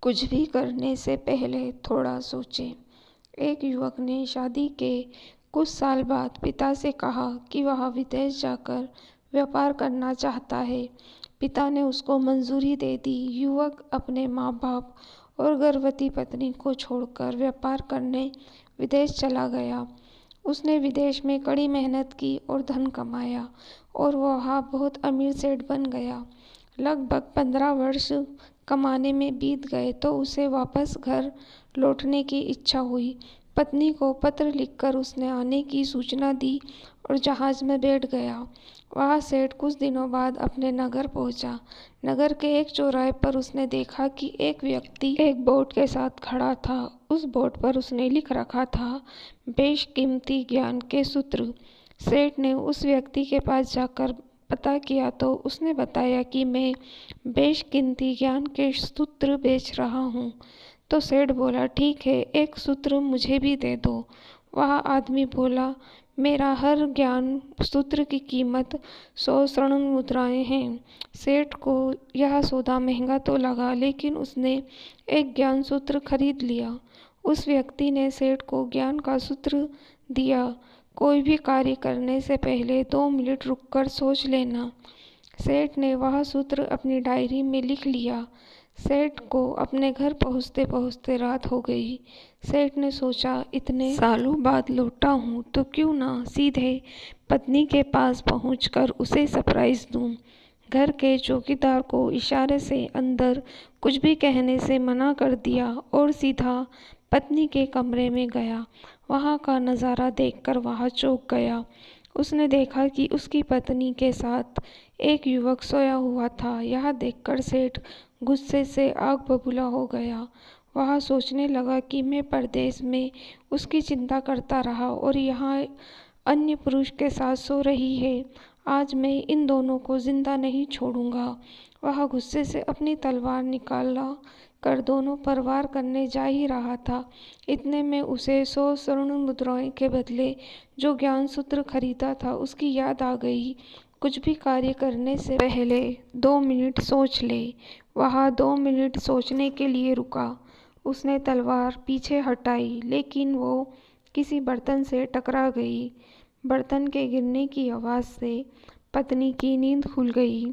कुछ भी करने से पहले थोड़ा सोचें। एक युवक ने शादी के कुछ साल बाद पिता से कहा कि वह विदेश जाकर व्यापार करना चाहता है। पिता ने उसको मंजूरी दे दी। युवक अपने माँ-बाप और गर्भवती पत्नी को छोड़कर व्यापार करने विदेश चला गया। उसने विदेश में कड़ी मेहनत की और धन कमाया और वहाँ बहुत अमीर सेठ बन गया। लगभग 15 वर्ष कमाने में बीत गए तो उसे वापस घर लौटने की इच्छा हुई। पत्नी को पत्र लिखकर उसने आने की सूचना दी और जहाज में बैठ गया। वह सेठ कुछ दिनों बाद अपने नगर पहुंचा। नगर के एक चौराहे पर उसने देखा कि एक व्यक्ति एक बोर्ड के साथ खड़ा था। उस बोर्ड पर उसने लिख रखा था, बेशकीमती ज्ञान के सूत्र। सेठ ने उस व्यक्ति के पास जाकर पता किया तो उसने बताया कि मैं बेशकीमती ज्ञान के सूत्र बेच रहा हूँ। तो सेठ बोला, ठीक है, एक सूत्र मुझे भी दे दो। वह आदमी बोला, मेरा हर ज्ञान सूत्र की कीमत 100 स्वर्ण मुद्राएं हैं। सेठ को यह सौदा महंगा तो लगा, लेकिन उसने एक ज्ञान सूत्र खरीद लिया। उस व्यक्ति ने सेठ को ज्ञान का सूत्र दिया, कोई भी कार्य करने से पहले 2 मिनट रुककर सोच लेना। सेठ ने वह सूत्र अपनी डायरी में लिख लिया। सेठ को अपने घर पहुँचते पहुँचते रात हो गई। सेठ ने सोचा, इतने सालों बाद लौटा हूँ तो क्यों ना सीधे पत्नी के पास पहुँचकर उसे सरप्राइज दूँ। घर के चौकीदार को इशारे से अंदर कुछ भी कहने से मना कर दिया और सीधा पत्नी के कमरे में गया। वहाँ का नज़ारा देखकर वह चौंक गया। उसने देखा कि उसकी पत्नी के साथ एक युवक सोया हुआ था। यह देखकर सेठ गुस्से से आग बबूला हो गया। वह सोचने लगा कि मैं परदेश में उसकी चिंता करता रहा और यहाँ अन्य पुरुष के साथ सो रही है। आज मैं इन दोनों को जिंदा नहीं छोड़ूंगा। वह गुस्से से अपनी तलवार निकाला कर दोनों पर वार करने जा ही रहा था। इतने में उसे 100 स्वर्ण मुद्राएं के बदले जो ज्ञान सूत्र खरीदा था उसकी याद आ गई। कुछ भी कार्य करने से पहले 2 मिनट सोच ले। वह 2 मिनट सोचने के लिए रुका। उसने तलवार पीछे हटाई, लेकिन वो किसी बर्तन से टकरा गई। बर्तन के गिरने की आवाज़ से पत्नी की नींद खुल गई।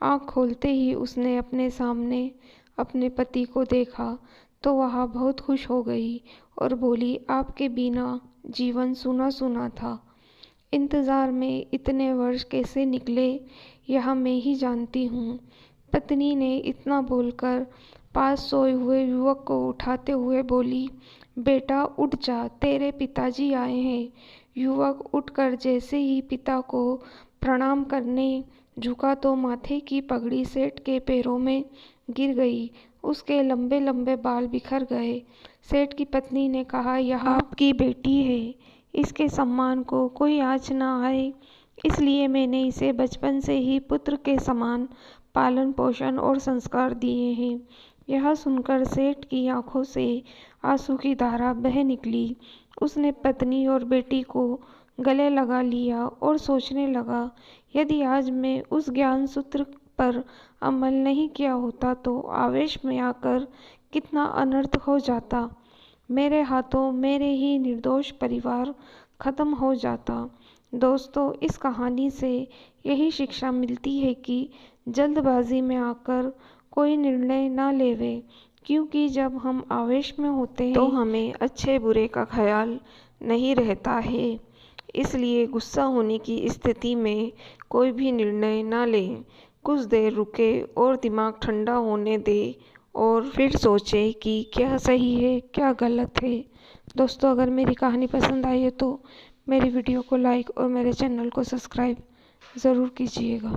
आँख खोलते ही उसने अपने सामने अपने पति को देखा तो वह बहुत खुश हो गई और बोली, आपके बिना जीवन सूना सूना था। इंतज़ार में इतने वर्ष कैसे निकले यह मैं ही जानती हूँ। पत्नी ने इतना बोलकर पास सोए हुए युवक को उठाते हुए बोली, बेटा उठ जा, तेरे पिताजी आए हैं। युवक उठकर जैसे ही पिता को प्रणाम करने झुका तो माथे की पगड़ी सेठ के पैरों में गिर गई। उसके लंबे लंबे बाल बिखर गए। सेठ की पत्नी ने कहा, यह आपकी बेटी है, इसके सम्मान को कोई आँच न आए, इसलिए मैंने इसे बचपन से ही पुत्र के समान पालन पोषण और संस्कार दिए हैं। यह सुनकर सेठ की आंखों से आंसू की धारा बह निकली। उसने पत्नी और बेटी को गले लगा लिया और सोचने लगा, यदि आज मैं उस ज्ञान सूत्र पर अमल नहीं किया होता तो आवेश में आकर कितना अनर्थ हो जाता। मेरे हाथों मेरे ही निर्दोष परिवार खत्म हो जाता। दोस्तों, इस कहानी से यही शिक्षा मिलती है कि जल्दबाजी में आकर कोई निर्णय ना लेवे, क्योंकि जब हम आवेश में होते हैं तो हमें अच्छे बुरे का ख्याल नहीं रहता है। इसलिए गुस्सा होने की स्थिति में कोई भी निर्णय ना लें। कुछ देर रुके और दिमाग ठंडा होने दें और फिर सोचें कि क्या सही है क्या गलत है। दोस्तों, अगर मेरी कहानी पसंद आई है तो मेरी वीडियो को लाइक और मेरे चैनल को सब्सक्राइब ज़रूर कीजिएगा।